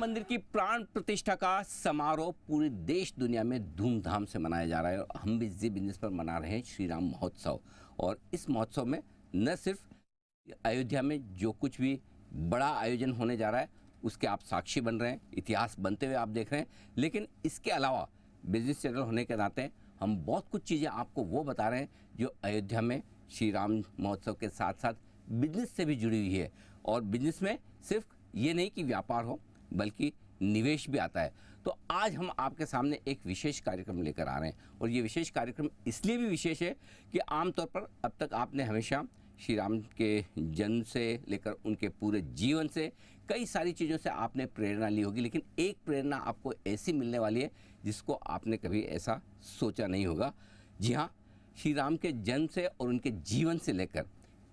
मंदिर की प्राण प्रतिष्ठा का समारोह पूरे देश दुनिया में धूमधाम से मनाया जा रहा है और हम भी जी बिजनेस पर मना रहे हैं श्री राम महोत्सव। और इस महोत्सव में न सिर्फ अयोध्या में जो कुछ भी बड़ा आयोजन होने जा रहा है उसके आप साक्षी बन रहे हैं, इतिहास बनते हुए आप देख रहे हैं, लेकिन इसके अलावा बिजनेस चैनल होने के नाते हम बहुत कुछ चीज़ें आपको वो बता रहे हैं जो अयोध्या में श्री राम महोत्सव के साथ साथ बिजनेस से भी जुड़ी हुई है। और बिजनेस में सिर्फ ये नहीं कि व्यापार हो बल्कि निवेश भी आता है। तो आज हम आपके सामने एक विशेष कार्यक्रम लेकर आ रहे हैं और ये विशेष कार्यक्रम इसलिए भी विशेष है कि आमतौर पर अब तक आपने हमेशा श्री राम के जन्म से लेकर उनके पूरे जीवन से कई सारी चीज़ों से आपने प्रेरणा ली होगी, लेकिन एक प्रेरणा आपको ऐसी मिलने वाली है जिसको आपने कभी ऐसा सोचा नहीं होगा। जी हाँ, श्री राम के जन्म से और उनके जीवन से लेकर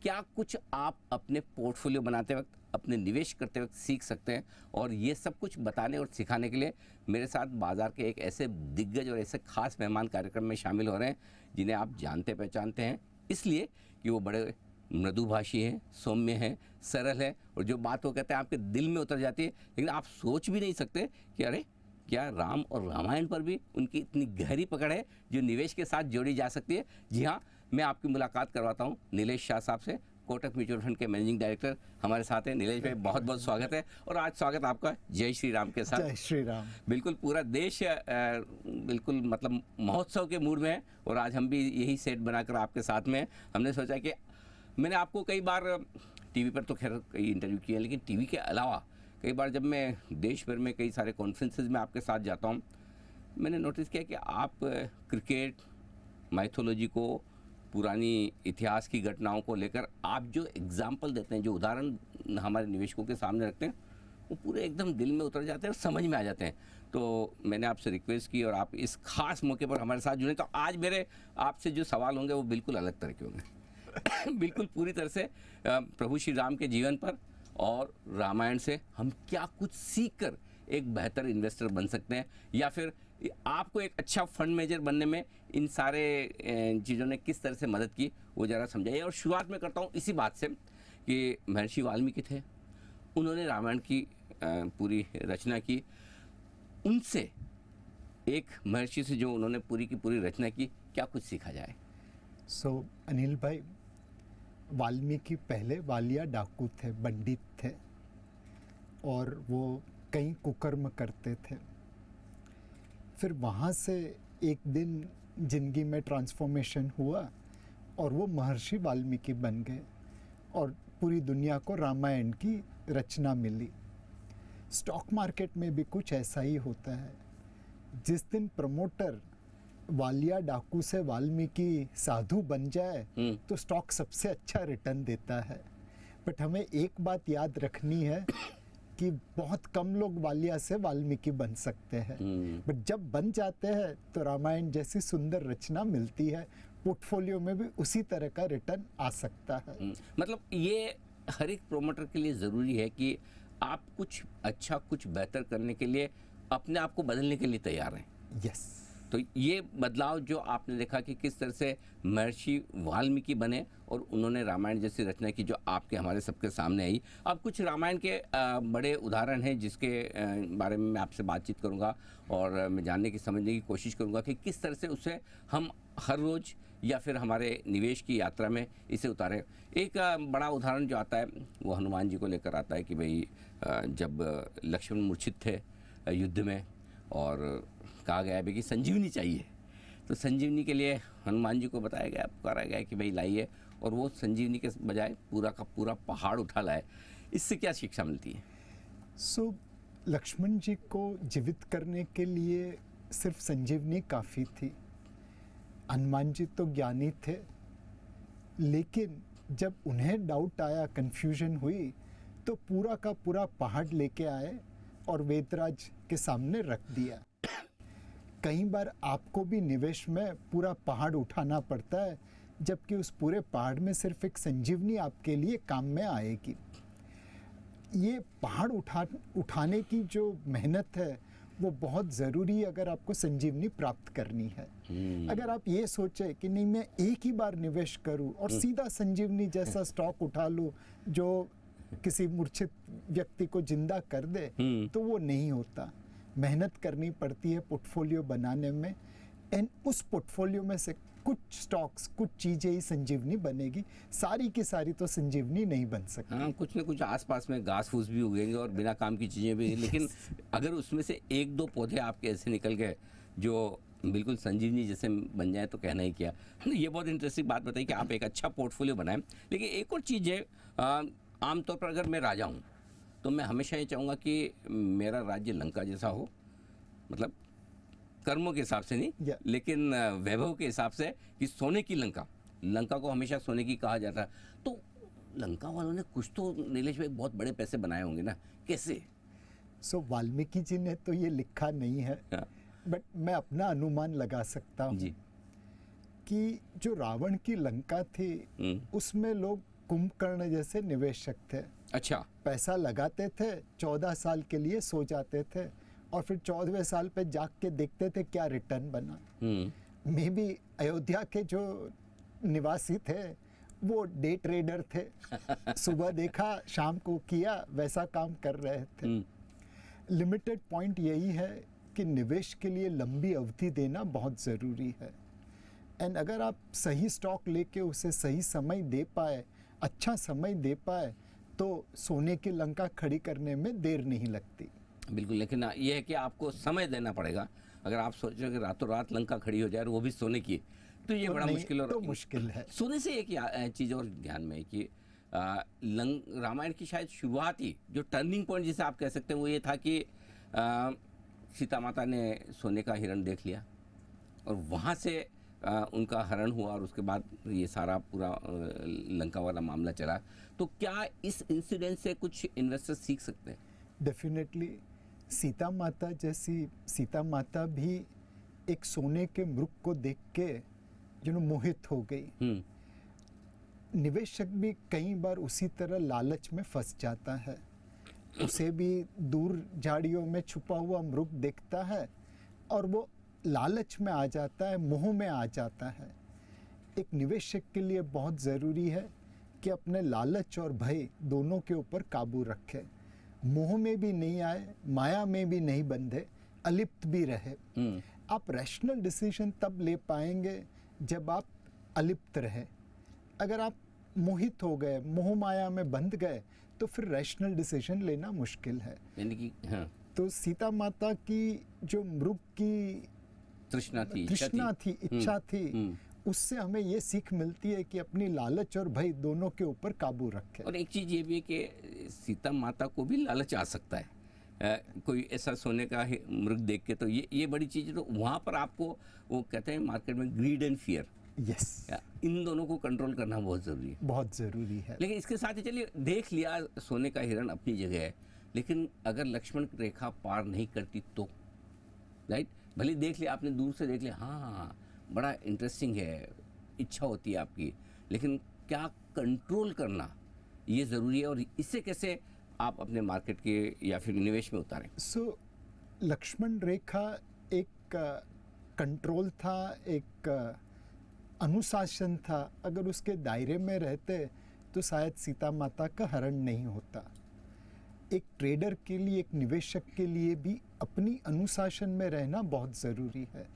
क्या कुछ आप अपने पोर्टफोलियो बनाते वक्त, अपने निवेश करते वक्त सीख सकते हैं। और ये सब कुछ बताने और सिखाने के लिए मेरे साथ बाज़ार के एक ऐसे दिग्गज और ऐसे खास मेहमान कार्यक्रम में शामिल हो रहे हैं जिन्हें आप जानते पहचानते हैं इसलिए कि वो बड़े मृदुभाषी हैं, सौम्य हैं, सरल है और जो बात वो कहते हैं आपके दिल में उतर जाती है। लेकिन आप सोच भी नहीं सकते कि अरे क्या राम और रामायण पर भी उनकी इतनी गहरी पकड़ है जो निवेश के साथ जोड़ी जा सकती है। जी हाँ, मैं आपकी मुलाकात करवाता हूँ नीलेश शाह साहब से, कोटक म्यूचुअल फंड के मैनेजिंग डायरेक्टर हमारे साथ हैं। नीलेश भाई बहुत बहुत स्वागत है और आज स्वागत आपका जय श्री राम के साथ। जय श्री राम। बिल्कुल पूरा देश बिल्कुल मतलब महोत्सव के मूड में है और आज हम भी यही सेट बनाकर आपके साथ में हमने सोचा कि मैंने आपको कई बार टीवी पर तो खैर कई इंटरव्यू किए, लेकिन टीवी के अलावा कई बार जब मैं देश भर में कई सारे कॉन्फ्रेंसेज में आपके साथ जाता हूँ मैंने नोटिस किया कि आप क्रिकेट, माइथोलॉजी को, पुरानी इतिहास की घटनाओं को लेकर आप जो एग्जाम्पल देते हैं, जो उदाहरण हमारे निवेशकों के सामने रखते हैं वो पूरे एकदम दिल में उतर जाते हैं और समझ में आ जाते हैं। तो मैंने आपसे रिक्वेस्ट की और आप इस खास मौके पर हमारे साथ जुड़े। तो आज मेरे आपसे जो सवाल होंगे वो बिल्कुल अलग तरह के होंगे बिल्कुल पूरी तरह से प्रभु श्री राम के जीवन पर और रामायण से हम क्या कुछ सीख कर एक बेहतर इन्वेस्टर बन सकते हैं या फिर आपको एक अच्छा फंड मैनेजर बनने में इन सारे चीज़ों ने किस तरह से मदद की वो ज़रा समझाइए। और शुरुआत में करता हूँ इसी बात से कि महर्षि वाल्मीकि थे, उन्होंने रामायण की पूरी रचना की, उनसे एक महर्षि से जो उन्होंने पूरी की पूरी रचना की क्या कुछ सीखा जाए। अनिल भाई, वाल्मीकि पहले वालिया डाकू थे, पंडित थे और वो कई कुकर्म करते थे। फिर वहाँ से एक दिन जिंदगी में ट्रांसफॉर्मेशन हुआ और वो महर्षि वाल्मीकि बन गए और पूरी दुनिया को रामायण की रचना मिली। स्टॉक मार्केट में भी कुछ ऐसा ही होता है। जिस दिन प्रमोटर वालिया डाकू से वाल्मीकि साधु बन जाए तो स्टॉक सबसे अच्छा रिटर्न देता है। बट हमें एक बात याद रखनी है कि बहुत कम लोग वालिया से वाल्मीकि बन सकते हैं, बट जब बन जाते हैं तो रामायण जैसी सुंदर रचना मिलती है। पोर्टफोलियो में भी उसी तरह का रिटर्न आ सकता है। मतलब ये हर एक प्रोमोटर के लिए ज़रूरी है कि आप कुछ अच्छा, कुछ बेहतर करने के लिए अपने आप को बदलने के लिए तैयार हैं। यस। तो ये बदलाव जो आपने देखा कि किस तरह से महर्षि वाल्मीकि बने और उन्होंने रामायण जैसी रचना की जो आपके हमारे सबके सामने आई। अब कुछ रामायण के बड़े उदाहरण हैं जिसके बारे में मैं आपसे बातचीत करूंगा और मैं जानने की समझने की कोशिश करूंगा कि किस तरह से उसे हम हर रोज़ या फिर हमारे निवेश की यात्रा में इसे उतारें। एक बड़ा उदाहरण जो आता है वो हनुमान जी को लेकर आता है कि भाई जब लक्ष्मण मूर्छित थे युद्ध में और कहा गया है कि संजीवनी चाहिए, तो संजीवनी के लिए हनुमान जी को बताया गया, पुकारा गया कि भाई लाइए, और वो संजीवनी के बजाय पूरा का पूरा पहाड़ उठा लाए। इससे क्या शिक्षा मिलती है? लक्ष्मण जी को जीवित करने के लिए सिर्फ संजीवनी काफ़ी थी। हनुमान जी तो ज्ञानी थे, लेकिन जब उन्हें डाउट आया, कन्फ्यूजन हुई, तो पूरा का पूरा पहाड़ लेके आए और वेदराज के सामने रख दिया। कई बार आपको भी निवेश में पूरा पहाड़ उठाना पड़ता है, जबकि उस पूरे पहाड़ में सिर्फ एक संजीवनी आपके लिए काम में आएगी। ये पहाड़ उठाने की जो मेहनत है वो बहुत ज़रूरी है अगर आपको संजीवनी प्राप्त करनी है। अगर आप ये सोचे कि नहीं, मैं एक ही बार निवेश करूं और सीधा संजीवनी जैसा स्टॉक उठा लूं जो किसी मूर्छित व्यक्ति को जिंदा कर दे तो वो नहीं होता। मेहनत करनी पड़ती है पोर्टफोलियो बनाने में, एंड उस पोर्टफोलियो में से कुछ स्टॉक्स, कुछ चीजें ही संजीवनी बनेगी, सारी की सारी तो संजीवनी नहीं बन सकती। हाँ, कुछ न कुछ आसपास में घास फूस भी उगेंगे और बिना काम की चीज़ें भी, लेकिन अगर उसमें से एक दो पौधे आपके ऐसे निकल गए जो बिल्कुल संजीवनी जैसे बन जाए तो कहना ही क्या। ये बहुत इंटरेस्टिंग बात बताई कि आप एक अच्छा पोर्टफोलियो बनाएं। लेकिन एक और चीज़ है, आमतौर पर अगर मैं राजा हूँ तो मैं हमेशा ये चाहूँगा कि मेरा राज्य लंका जैसा हो, मतलब कर्मों के हिसाब से नहीं, लेकिन वैभव के हिसाब से, कि सोने की लंका, लंका को हमेशा सोने की कहा जाता है। तो लंका वालों ने कुछ तो, नीलेश भाई, बहुत बड़े पैसे बनाए होंगे ना, कैसे? वाल्मीकि जी ने तो ये लिखा नहीं है, बट मैं अपना अनुमान लगा सकता हूँ कि जो रावण की लंका थी उसमें लोग कुंभकर्ण जैसे निवेशक थे। अच्छा। पैसा लगाते थे, 14 साल के लिए सो जाते थे और फिर 14वें साल पे जाग के देखते थे क्या रिटर्न बना। मे बी अयोध्या के जो निवासी थे वो डे ट्रेडर थे, सुबह देखा शाम को किया, वैसा काम कर रहे थे। लिमिटेड पॉइंट यही है कि निवेश के लिए लंबी अवधि देना बहुत ज़रूरी है, एंड अगर आप सही स्टॉक लेके उसे सही समय दे पाए, अच्छा समय दे पाए, तो सोने की लंका खड़ी करने में देर नहीं लगती। बिल्कुल, लेकिन ये है कि आपको समय देना पड़ेगा। अगर आप सोचो कि रातों रात लंका खड़ी हो जाए और वो भी सोने की, तो ये बड़ा मुश्किल, और तो मुश्किल है। सोने से एक चीज़ और ध्यान में है कि रामायण की शायद शुरुआत ही, जो टर्निंग पॉइंट जिसे आप कह सकते हैं, वो ये था कि सीता माता ने सोने का हिरण देख लिया और वहाँ से उनका हरण हुआ और उसके बाद ये सारा पूरा लंका वाला मामला चला। तो क्या इस इंसिडेंट से कुछ इन्वेस्टर्स सीख सकते हैं? डेफिनेटली। सीता माता भी एक सोने के मृग को देख के मोहित हो गई। निवेशक भी कई बार उसी तरह लालच में फंस जाता है, उसे भी दूर झाड़ियों में छुपा हुआ मृग देखता है और वो लालच में आ जाता है, मोह में आ जाता है। एक निवेशक के लिए बहुत ज़रूरी है कि अपने लालच और भय दोनों के ऊपर काबू रखे, मोह में भी नहीं आए, माया में भी नहीं बंधे, अलिप्त भी रहे। आप रैशनल डिसीजन तब ले पाएंगे जब आप अलिप्त रहे। अगर आप मोहित हो गए, मोह माया में बंध गए, तो फिर रैशनल डिसीजन लेना मुश्किल है। यानी कि तो सीता माता की जो मृग की तृष्णा थी, इच्छा थी, उससे हमें ये सीख मिलती है कि अपनी लालच और भय दोनों के ऊपर काबू रखें। और एक चीज़ ये भी है कि सीता माता को भी लालच आ सकता है, कोई ऐसा सोने का मृग देख के, तो ये बड़ी चीज़। तो वहाँ पर आपको, वो कहते हैं मार्केट में, ग्रीड एंड फियर, यस, इन दोनों को कंट्रोल करना बहुत ज़रूरी है, बहुत ज़रूरी है। लेकिन इसके साथ ही चलिए, देख लिया सोने का हिरण अपनी जगह है, लेकिन अगर लक्ष्मण रेखा पार नहीं करती तो, राइट, भले देख लिया आपने, दूर से देख लिया, हाँ बड़ा इंटरेस्टिंग है, इच्छा होती है आपकी, लेकिन क्या कंट्रोल करना ये ज़रूरी है, और इससे कैसे आप अपने मार्केट के या फिर निवेश में उतारें? लक्ष्मण रेखा एक कंट्रोल था, एक अनुशासन था। अगर उसके दायरे में रहते तो शायद सीता माता का हरण नहीं होता। एक ट्रेडर के लिए, एक निवेशक के लिए भी अपनी अनुशासन में रहना बहुत ज़रूरी है।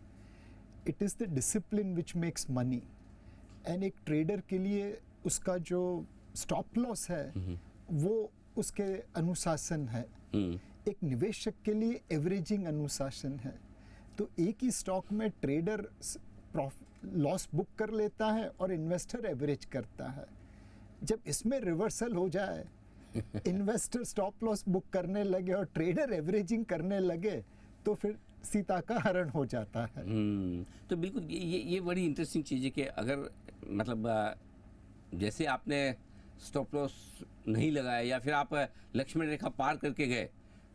It is the discipline which makes money, and एक ट्रेडर के लिए उसका जो स्टॉप लॉस है वो उसके अनुशासन है। एक निवेशक के लिए एवरेजिंग अनुशासन है। तो एक ही स्टॉक में ट्रेडर लॉस बुक कर लेता है और इन्वेस्टर एवरेज करता है। जब इसमें रिवर्सल हो जाए, इन्वेस्टर स्टॉप लॉस बुक करने लगे और ट्रेडर एवरेजिंग करने लगे, तो फिर सीता का हरण हो जाता है। तो बिल्कुल ये बड़ी इंटरेस्टिंग चीज़ है कि अगर, मतलब जैसे आपने स्टॉप लॉस नहीं लगाया या फिर आप लक्ष्मण रेखा पार करके गए,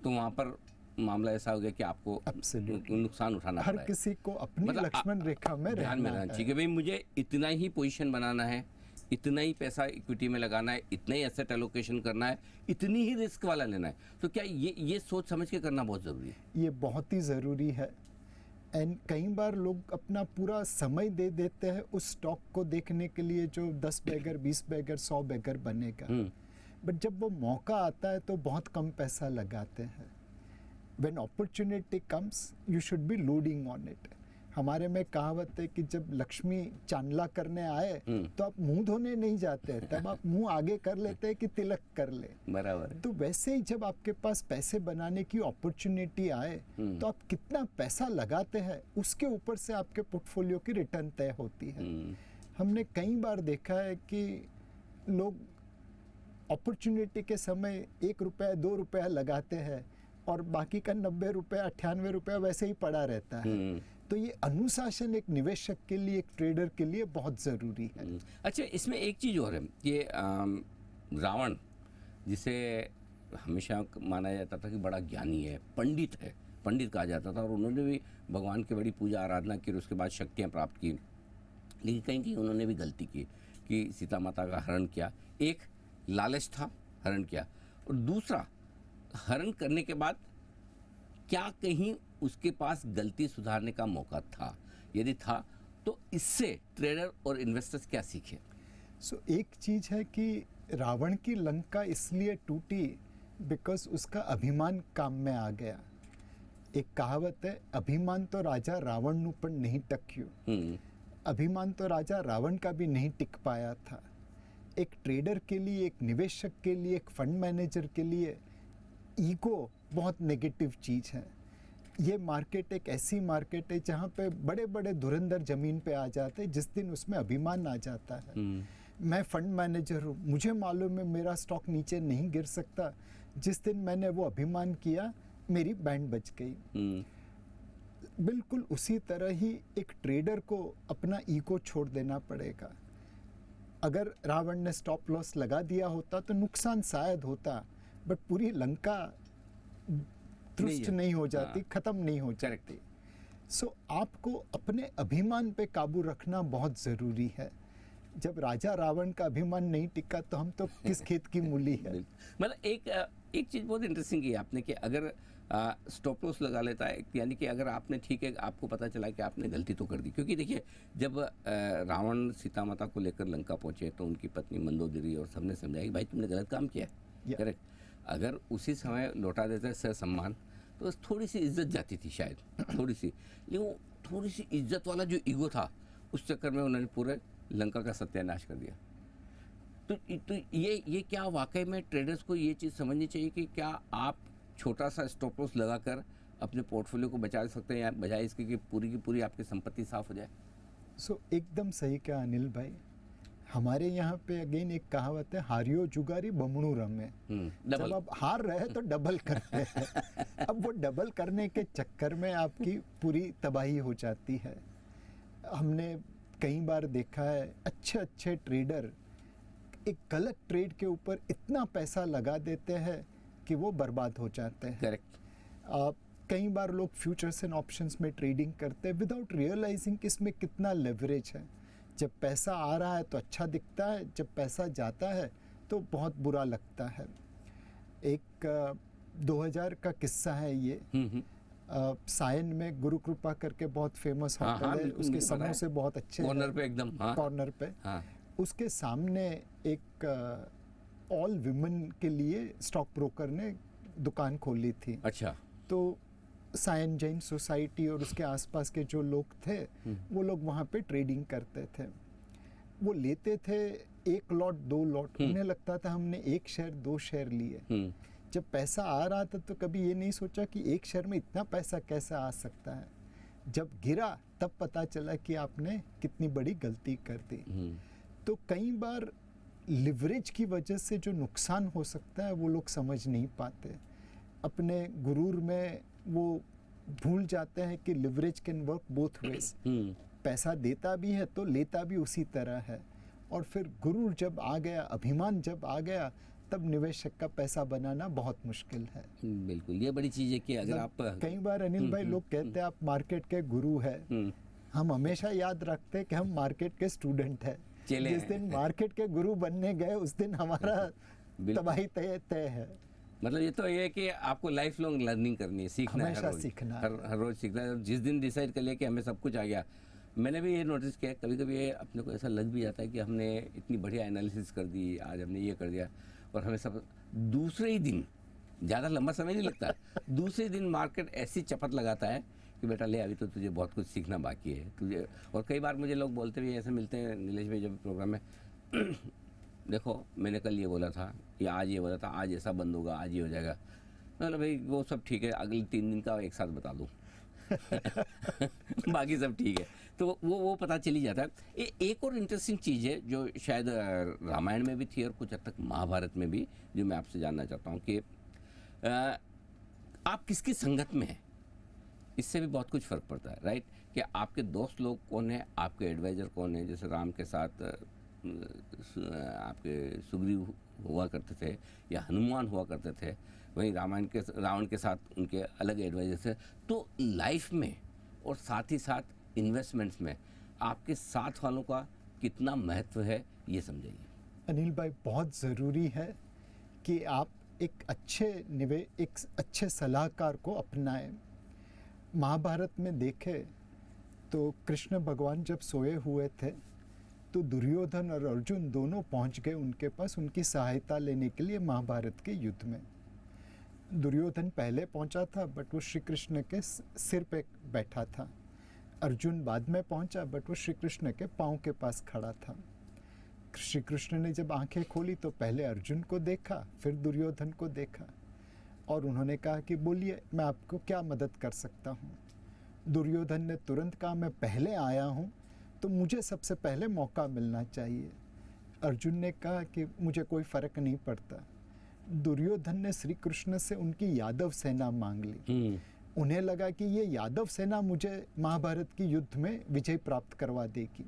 तो वहाँ पर मामला ऐसा हो गया कि आपको नुकसान उठाना पड़ा। हर किसी को अपनी मतलब लक्ष्मण रेखा में ध्यान में रहना चाहिए कि भाई मुझे इतना ही पोजीशन बनाना है, इतना ही पैसा इक्विटी में लगाना है, इतना ही एसेट एलोकेशन करना है, इतनी ही रिस्क वाला लेना है। तो क्या ये सोच समझ के करना बहुत ज़रूरी है? ये बहुत ही ज़रूरी है। एंड कई बार लोग अपना पूरा समय दे देते हैं उस स्टॉक को देखने के लिए जो 10 बैगर, 20 बैगर, 100 बैगर बनेगा। बट जब वो मौका आता है तो बहुत कम पैसा लगाते हैं. When opportunity comes, you should be loading on it. हमारे में कहावत है कि जब लक्ष्मी चांदला करने आए तो आप मुंह धोने नहीं जाते हैं, तब आप मुंह आगे कर लेते हैं कि तिलक कर ले. बराबर है. तो वैसे ही जब आपके पास पैसे बनाने की अपॉर्चुनिटी आए तो आप कितना पैसा लगाते हैं उसके ऊपर से आपके पोर्टफोलियो की रिटर्न तय होती है. हमने कई बार देखा है कि लोग अपॉर्चुनिटी के समय 1 रुपया 2 रुपया लगाते हैं और बाकी का 90 रुपया 98 रुपया वैसे ही पड़ा रहता है. तो ये अनुशासन एक निवेशक के लिए, एक ट्रेडर के लिए बहुत ज़रूरी है. अच्छा, इसमें एक चीज़ और है कि रावण, जिसे हमेशा माना जाता था कि बड़ा ज्ञानी है, पंडित है, पंडित कहा जाता था, और उन्होंने भी भगवान की बड़ी पूजा आराधना की और उसके बाद शक्तियाँ प्राप्त की. लेकिन कहीं कहीं उन्होंने भी गलती की कि सीता माता का हरण किया. एक लालच था, हरण किया, और दूसरा हरण करने के बाद क्या कहीं उसके पास गलती सुधारने का मौका था? यदि था तो इससे ट्रेडर और इन्वेस्टर्स क्या सीखे? एक चीज़ है कि रावण की लंका इसलिए टूटी बिकॉज उसका अभिमान काम में आ गया. एक कहावत है, अभिमान तो राजा रावण नु पण नहीं टक्यो. अभिमान तो राजा रावण का भी नहीं टिक पाया था. एक ट्रेडर के लिए, एक निवेशक के लिए, एक फंड मैनेजर के लिए ईगो बहुत नेगेटिव चीज़ है. ये मार्केट एक ऐसी मार्केट है जहाँ पे बड़े बड़े धुरंधर ज़मीन पे आ जाते हैं जिस दिन उसमें अभिमान आ जाता है. मैं फंड मैनेजर हूँ, मुझे मालूम है मेरा स्टॉक नीचे नहीं गिर सकता. जिस दिन मैंने वो अभिमान किया, मेरी बैंड बच गई. बिल्कुल उसी तरह ही एक ट्रेडर को अपना ईगो छोड़ देना पड़ेगा. अगर रावण ने स्टॉप लॉस लगा दिया होता तो नुकसान शायद होता, बट पूरी लंका तुष्ट नहीं हो जाती, खत्म नहीं हो जाती. आपको अपने अभिमान पे काबू रखना बहुत ज़रूरी है. जब राजा रावण का अभिमान नहीं टिका तो हम तो किस खेत की मूली है. मतलब एक चीज़ बहुत इंटरेस्टिंग की आपने कि अगर स्टॉप लॉस लगा लेता है, यानी कि अगर आपने, ठीक है, आपको पता चला कि आपने गलती तो कर दी. क्योंकि देखिए, जब रावण सीता माता को लेकर लंका पहुंचे तो उनकी पत्नी मंदोदरी और सबने समझाया कि भाई तुमने गलत काम किया है. करेक्ट. अगर उसी समय लौटा देते सर सम्मान तो थोड़ी सी इज्जत जाती थी शायद, थोड़ी सी. लेकिन वो थोड़ी सी इज्जत वाला जो ईगो था, उस चक्कर में उन्होंने पूरे लंका का सत्यानाश कर दिया. तो ये क्या वाकई में ट्रेडर्स को ये चीज़ समझनी चाहिए कि क्या आप छोटा सा स्टॉप लॉस लगाकर अपने पोर्टफोलियो को बचा सकते हैं, या बजाय इसके कि पूरी की पूरी आपकी संपत्ति साफ हो जाए? एकदम सही कहा अनिल भाई. हमारे यहाँ पे अगेन एक कहावत है, हारियो जुगारी बमणु रमे. जब आप हार रहे तो डबल करते हैं. अब वो डबल करने के चक्कर में आपकी पूरी तबाही हो जाती है. हमने कई बार देखा है अच्छे अच्छे ट्रेडर एक गलत ट्रेड के ऊपर इतना पैसा लगा देते हैं कि वो बर्बाद हो जाते हैं. करेक्ट. कई बार लोग फ्यूचर्स एंड ऑप्शंस में ट्रेडिंग करते हैं विदाउट रियलाइजिंग कि इसमें कितना लेवरेज है. जब पैसा आ रहा है तो अच्छा दिखता है, जब पैसा जाता है तो बहुत बुरा लगता है. एक 2000 का किस्सा है ये. सायन में गुरु कृपा करके बहुत फेमस होटल है, उसके समोसे बहुत अच्छे, कॉर्नर पे एकदम. कॉर्नर पे. उसके सामने एक ऑल विमेन के लिए स्टॉक ब्रोकर ने दुकान खोली थी. अच्छा. तो सायन जैन सोसाइटी और उसके आसपास के जो लोग थे वो लोग वहाँ पे ट्रेडिंग करते थे. वो लेते थे 1 लॉट 2 लॉट. उन्हें लगता था हमने 1 शेयर 2 शेयर लिए. जब पैसा आ रहा था तो कभी ये नहीं सोचा कि 1 शेयर में इतना पैसा कैसा आ सकता है. जब गिरा तब पता चला कि आपने कितनी बड़ी गलती कर दी. तो कई बार लिवरेज की वजह से जो नुकसान हो सकता है वो लोग समझ नहीं पाते. अपने गुरूर में वो भूल जाते हैं कि leverage can work both ways. पैसा देता भी है तो लेता भी उसी तरह है. और फिर गुरूर जब आ गया, अभिमान जब आ गया, तब निवेशक का पैसा बनाना बहुत मुश्किल है. बिल्कुल, ये बड़ी चीज़ है कि अगर आप, कई बार अनिल भाई लोग कहते हैं आप मार्केट के गुरु है. हम हमेशा याद रखते हैं कि हम मार्केट के स्टूडेंट हैं. जिस दिन मार्केट के गुरु बनने गए उस दिन हमारा तबाही तय है. मतलब ये तो ये है कि आपको लाइफ लॉन्ग लर्निंग करनी है, सीखना है, हर रोज सीखना है. जिस दिन डिसाइड कर लिया कि हमें सब कुछ आ गया. मैंने भी ये नोटिस किया, कभी कभी ये अपने को ऐसा लग भी जाता है कि हमने इतनी बढ़िया एनालिसिस कर दी, आज हमने ये कर दिया, और हमें सब दूसरे ही दिन, ज़्यादा लंबा समय नहीं लगता, दूसरे दिन मार्केट ऐसी चपत लगाता है कि बेटा ले, अभी तो तुझे बहुत कुछ सीखना बाकी है तुझे। और कई बार मुझे लोग बोलते भी ऐसे मिलते हैं नीलेश भाई जब प्रोग्राम में, देखो मैंने कल ये बोला था या आज ये बोला था, आज ऐसा बंद होगा, आज ये हो जाएगा। मतलब भाई वो सब ठीक है, अगले 3 दिन का एक साथ बता दूँ बाकी सब ठीक है। तो वो पता चल ही जाता है। एक और इंटरेस्टिंग चीज़ है जो शायद रामायण में भी थी और कुछ हद तक महाभारत में भी, जो मैं आपसे जानना चाहता हूँ कि आप किसकी संगत में हैं, इससे भी बहुत कुछ फ़र्क पड़ता है, राइट? कि आपके दोस्त लोग कौन है, आपके एडवाइज़र कौन है। जैसे राम के साथ आपके सुग्रीव हुआ करते थे या हनुमान हुआ करते थे, वहीं रावण के साथ उनके अलग एडवाइज़र थे। तो लाइफ में और साथ ही साथ इन्वेस्टमेंट्स में आपके साथ वालों का कितना महत्व है, ये समझाइए। अनिल भाई, बहुत ज़रूरी है कि आप एक अच्छे सलाहकार को अपनाएं। महाभारत में देखें तो कृष्ण भगवान जब सोए हुए थे तो दुर्योधन और अर्जुन दोनों पहुंच गए उनके पास उनकी सहायता लेने के लिए महाभारत के युद्ध में। दुर्योधन पहले पहुंचा था बट वो श्री कृष्ण के सिर पे बैठा था। अर्जुन बाद में पहुंचा बट वो श्री कृष्ण के पाँव के पास खड़ा था। श्री कृष्ण ने जब आंखें खोली तो पहले अर्जुन को देखा, फिर दुर्योधन को देखा और उन्होंने कहा कि बोलिए, मैं आपको क्या मदद कर सकता हूँ। दुर्योधन ने तुरंत कहा, मैं पहले आया हूँ तो मुझे सबसे पहले मौका मिलना चाहिए। अर्जुन ने कहा कि मुझे कोई फ़र्क नहीं पड़ता। दुर्योधन ने श्री कृष्ण से उनकी यादव सेना मांग ली। उन्हें लगा कि ये यादव सेना मुझे महाभारत की युद्ध में विजय प्राप्त करवा देगी।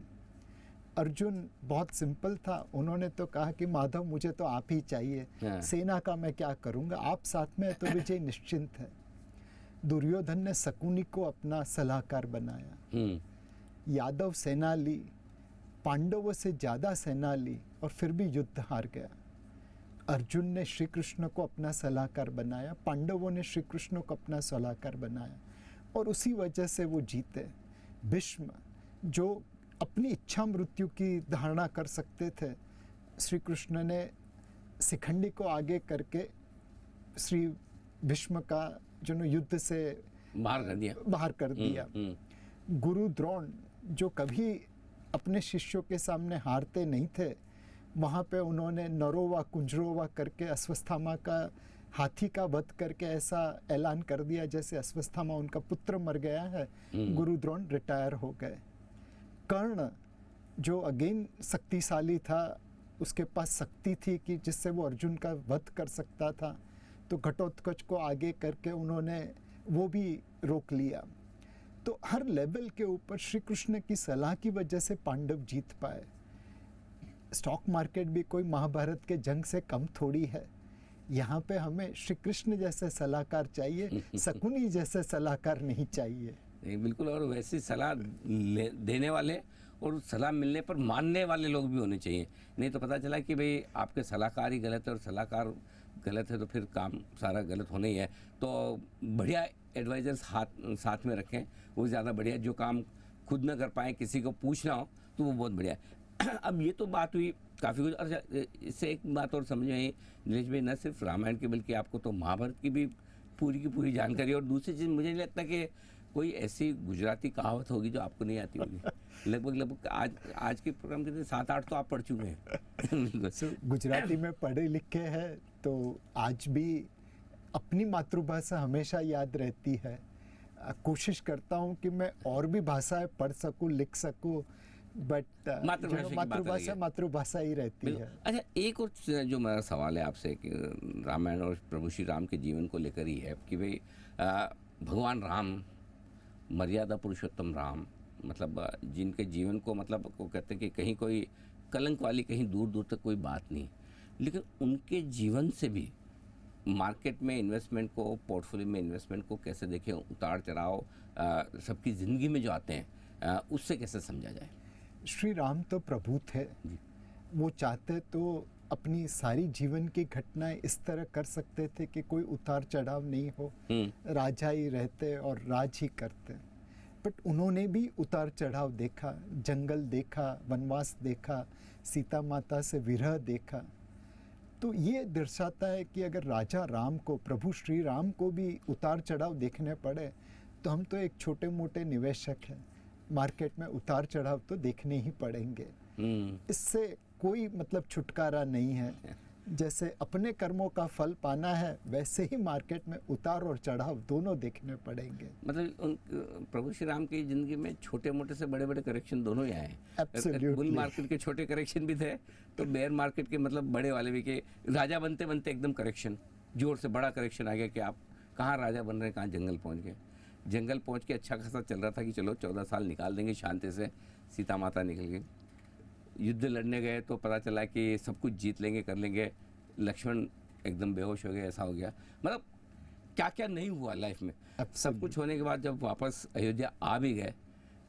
अर्जुन बहुत सिंपल था, उन्होंने तो कहा कि माधव मुझे तो आप ही चाहिए, सेना का मैं क्या करूँगा, आप साथ में तो विजय निश्चिंत है। दुर्योधन ने शकुनी को अपना सलाहकार बनाया। यादव सेना ली, पांडवों से ज़्यादा सेना ली और फिर भी युद्ध हार गया। अर्जुन ने श्री कृष्ण को अपना सलाहकार बनाया, पांडवों ने श्री कृष्ण को अपना सलाहकार बनाया और उसी वजह से वो जीते। भीष्म जो अपनी इच्छा मृत्यु की धारणा कर सकते थे, श्री कृष्ण ने शिखंडी को आगे करके श्री भीष्म का जो युद्ध से बाहर कर दिया। गुरु द्रोण जो कभी अपने शिष्यों के सामने हारते नहीं थे, वहाँ पे उन्होंने नरोवा कुंजरोवा करके अश्वत्थामा का हाथी का वध करके ऐसा ऐलान कर दिया जैसे अश्वत्थामा उनका पुत्र मर गया है। गुरु द्रोण रिटायर हो गए। कर्ण जो अगेन शक्तिशाली था, उसके पास शक्ति थी कि जिससे वो अर्जुन का वध कर सकता था, तो घटोत्कच को आगे करके उन्होंने वो भी रोक लिया। तो हर लेवल के ऊपर श्री कृष्ण की सलाह की वजह से पांडव जीत पाए। स्टॉक मार्केट भी कोई महाभारत के जंग से कम थोड़ी है। यहाँ पे हमें श्री कृष्ण जैसे सलाहकार चाहिए, शकुनी जैसे सलाहकार नहीं चाहिए। बिल्कुल, और वैसी सलाह देने वाले और सलाह मिलने पर मानने वाले लोग भी होने चाहिए। नहीं तो पता चला कि भाई आपके सलाहकार ही गलत है और सलाहकार गलत है तो फिर काम सारा गलत होना ही है। तो बढ़िया एडवाइजर्स साथ में रखें, वो ज़्यादा बढ़िया। जो काम खुद न कर पाए, किसी को पूछना हो तो वो बहुत बढ़िया है। अब ये तो बात हुई काफ़ी कुछ। अच्छा, इससे एक बात और समझ में आई नीलेश भाई, न सिर्फ रामायण की बल्कि आपको तो महाभारत की भी पूरी की पूरी जानकारी। और दूसरी चीज़, मुझे नहीं लगता कि कोई ऐसी गुजराती कहावत होगी जो आपको नहीं आती होगी। लगभग आज के प्रोग्राम के 7-8 तो आप पढ़ चुके हैं। गुजराती में पढ़े लिखे हैं तो आज भी अपनी मातृभाषा हमेशा याद रहती है। कोशिश करता हूँ कि मैं और भी भाषाएं पढ़ सकूँ, लिख सकूँ, बट मातृभाषा ही रहती है। अच्छा, एक और जो मेरा सवाल है आपसे कि रामायण और प्रभु श्री राम के जीवन को लेकर ही है कि भाई भगवान राम, मर्यादा पुरुषोत्तम राम, मतलब जिनके जीवन को मतलब वो कहते हैं कि कहीं कोई कलंक वाली कहीं दूर दूर तक कोई बात नहीं, लेकिन उनके जीवन से भी मार्केट में इन्वेस्टमेंट को, पोर्टफोलियो में इन्वेस्टमेंट को कैसे देखें, उतार चढ़ाव सबकी ज़िंदगी में जो आते हैं उससे कैसे समझा जाए। श्री राम तो प्रभु थे, वो चाहते तो अपनी सारी जीवन की घटनाएं इस तरह कर सकते थे कि कोई उतार चढ़ाव नहीं हो, राजा ही रहते और राज ही करते। बट उन्होंने भी उतार चढ़ाव देखा, जंगल देखा, वनवास देखा, सीता माता से विरह देखा। तो ये दर्शाता है कि अगर राजा राम को, प्रभु श्री राम को भी उतार चढ़ाव देखने पड़े तो हम तो एक छोटे मोटे निवेशक हैं, मार्केट में उतार चढ़ाव तो देखने ही पड़ेंगे। इससे कोई मतलब छुटकारा नहीं है। जैसे अपने कर्मों का फल पाना है वैसे ही मार्केट में उतार और चढ़ाव दोनों देखने पड़ेंगे। मतलब प्रभु श्री राम की जिंदगी में छोटे मोटे से बड़े बड़े करेक्शन दोनों ही आए। Absolutely. बुल मार्केट के छोटे करेक्शन भी थे तो बेयर मार्केट के मतलब बड़े वाले भी के राजा बनते बनते एकदम करेक्शन, जोर से बड़ा करेक्शन आ गया कि आप कहाँ राजा बन रहे हैं, कहाँ जंगल पहुँच गए। जंगल पहुँच के अच्छा खासा चल रहा था कि चलो 14 साल निकाल देंगे शांति से, सीता माता निकल गई। युद्ध लड़ने गए तो पता चला कि सब कुछ जीत लेंगे, कर लेंगे, लक्ष्मण एकदम बेहोश हो गए, ऐसा हो गया। मतलब क्या क्या नहीं हुआ लाइफ में। सब कुछ होने के बाद जब वापस अयोध्या आ भी गए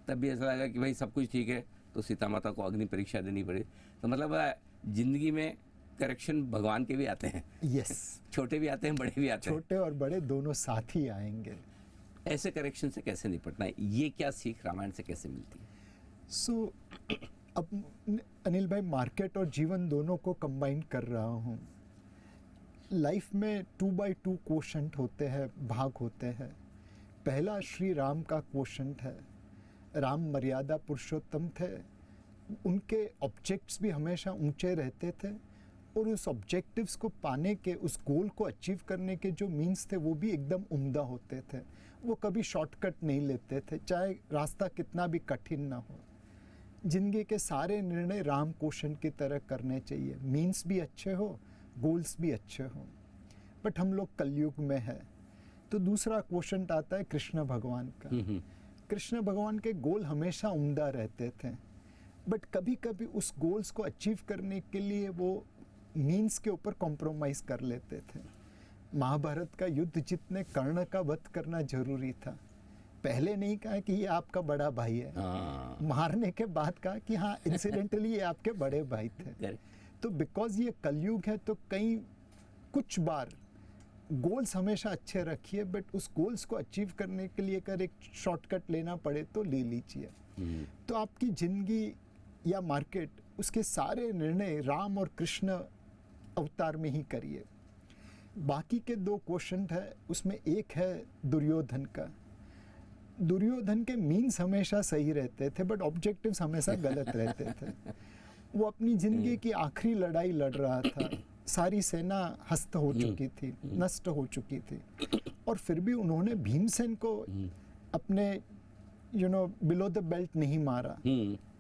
तब भी ऐसा लगा कि भाई सब कुछ ठीक है, तो सीता माता को अग्नि परीक्षा देनी पड़ी। तो मतलब जिंदगी में करेक्शन भगवान के भी आते हैं। यस, छोटे भी आते हैं, बड़े भी आते हैं। छोटे और बड़े दोनों साथ ही आएंगे। ऐसे करेक्शन से कैसे निपटना है, ये क्या सीख रामायण से कैसे मिलती है? सो अब अनिल भाई, मार्केट और जीवन दोनों को कंबाइन कर रहा हूँ। लाइफ में 2x2 क्वोशंट होते हैं, भाग होते हैं। पहला श्री राम का क्वोशंट है। राम मर्यादा पुरुषोत्तम थे, उनके ऑब्जेक्ट्स भी हमेशा ऊंचे रहते थे और उस ऑब्जेक्टिव्स को पाने के, उस गोल को अचीव करने के जो मीन्स थे वो भी एकदम उम्दा होते थे। वो कभी शॉर्टकट नहीं लेते थे, चाहे रास्ता कितना भी कठिन ना हो। जिंदगी के सारे निर्णय राम क्वेश्चन की तरह करने चाहिए, मीन्स भी अच्छे हो, गोल्स भी अच्छे हो। बट हम लोग कलयुग में है तो दूसरा क्वेश्चन आता है कृष्ण भगवान का। कृष्ण भगवान के गोल हमेशा उम्दा रहते थे, बट कभी कभी उस गोल्स को अचीव करने के लिए वो मीन्स के ऊपर कॉम्प्रोमाइज़ कर लेते थे। महाभारत का युद्ध जितने कर्ण का वध करना जरूरी था, पहले नहीं कहा कि ये आपका बड़ा भाई है, मारने के बाद कहा कि हाँ इंसिडेंटली ये आपके बड़े भाई थे। तो बिकॉज ये कलयुग है तो कई कुछ बार गोल्स हमेशा अच्छे रखिए, बट उस गोल्स को अचीव करने के लिए अगर एक शॉर्टकट लेना पड़े तो ले लीजिए। तो आपकी जिंदगी या मार्केट, उसके सारे निर्णय राम और कृष्ण अवतार में ही करिए। बाकी के दो क्वेश्चन है, उसमें एक है दुर्योधन का। दुर्योधन के मीन्स हमेशा सही रहते थे बट ऑब्जेक्टिव्स हमेशा गलत रहते थे। वो अपनी जिंदगी की आखिरी लड़ाई लड़ रहा था, सारी सेना हस्त हो चुकी थी, नष्ट हो चुकी थी, और फिर भी उन्होंने भीमसेन को अपने बिलो द बेल्ट नहीं मारा।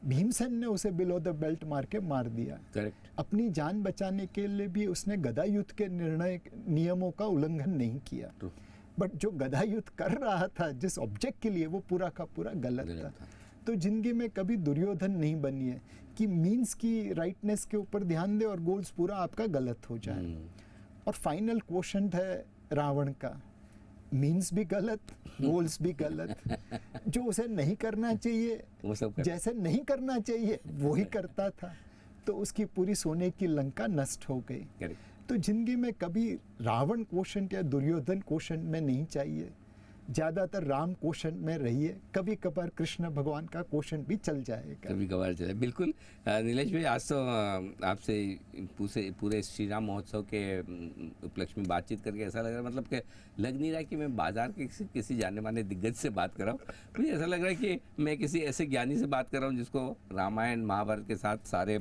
भीमसेन ने उसे बिलो द बेल्ट मार के मार दिया। करेक्ट। अपनी जान बचाने के लिए भी उसने गदा युद्ध के नियमों का उल्लंघन नहीं किया। बट जो गदा युद्ध कर रहा था जिस ऑब्जेक्ट के लिए, वो पूरा का पूरा गलत था। तो जिंदगी में कभी दुर्योधन नहीं बनिए कि मीन्स की राइटनेस के ऊपर ध्यान दे और गोल्स पूरा आपका गलत हो जाए। और फाइनल क्वेश्चन है रावण का, मीन्स भी गलत, गोल्स भी गलत। जो उसे नहीं करना चाहिए, वो सब जैसे नहीं करना चाहिए वो ही करता था, तो उसकी पूरी सोने की लंका नष्ट हो गई। तो जिंदगी में कभी रावण क्वेश्चन या दुर्योधन क्वेश्चन में नहीं चाहिए, ज़्यादातर राम क्वेश्चन में रहिए। कभी कभार कृष्ण भगवान का क्वेश्चन भी चल जाएगा, कभी कभार चले। बिल्कुल नीलेश भाई, आज तो आपसे पूरे श्री राम महोत्सव के उपलक्ष्य में बातचीत करके ऐसा लग रहा है, मतलब कि लग नहीं रहा कि मैं बाजार के किसी जाने माने दिग्गज से बात कर रहा हूँ। मुझे ऐसा लग रहा है कि मैं किसी ऐसे ज्ञानी से बात कर रहा हूँ जिसको रामायण महाभारत के साथ सारे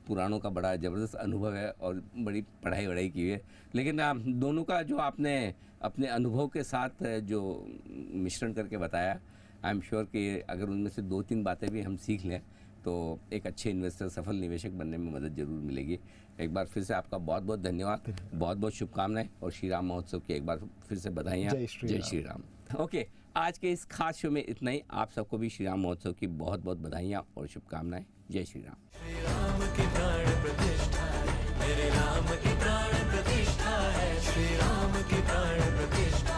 पुराणों का बड़ा ज़बरदस्त अनुभव है और बड़ी पढ़ाई वढ़ाई की है। लेकिन दोनों का जो आपने अपने अनुभव के साथ जो मिश्रण करके बताया, आई एम श्योर कि अगर उनमें से 2-3 बातें भी हम सीख लें तो एक अच्छे इन्वेस्टर, सफल निवेशक बनने में मदद जरूर मिलेगी। एक बार फिर से आपका बहुत बहुत धन्यवाद, बहुत बहुत शुभकामनाएं और श्री राम महोत्सव की एक बार फिर से बधाइयाँ। जय श्री राम। ओके, आज के इस खास शो में इतना ही। आप सबको भी श्री राम महोत्सव की बहुत बहुत बधाइयाँ और शुभकामनाएं। जय श्री राम। श्री राम की प्राण प्रतिष्ठा है, मेरे राम की प्राण प्रतिष्ठा है, श्री राम की प्राण प्रतिष्ठा।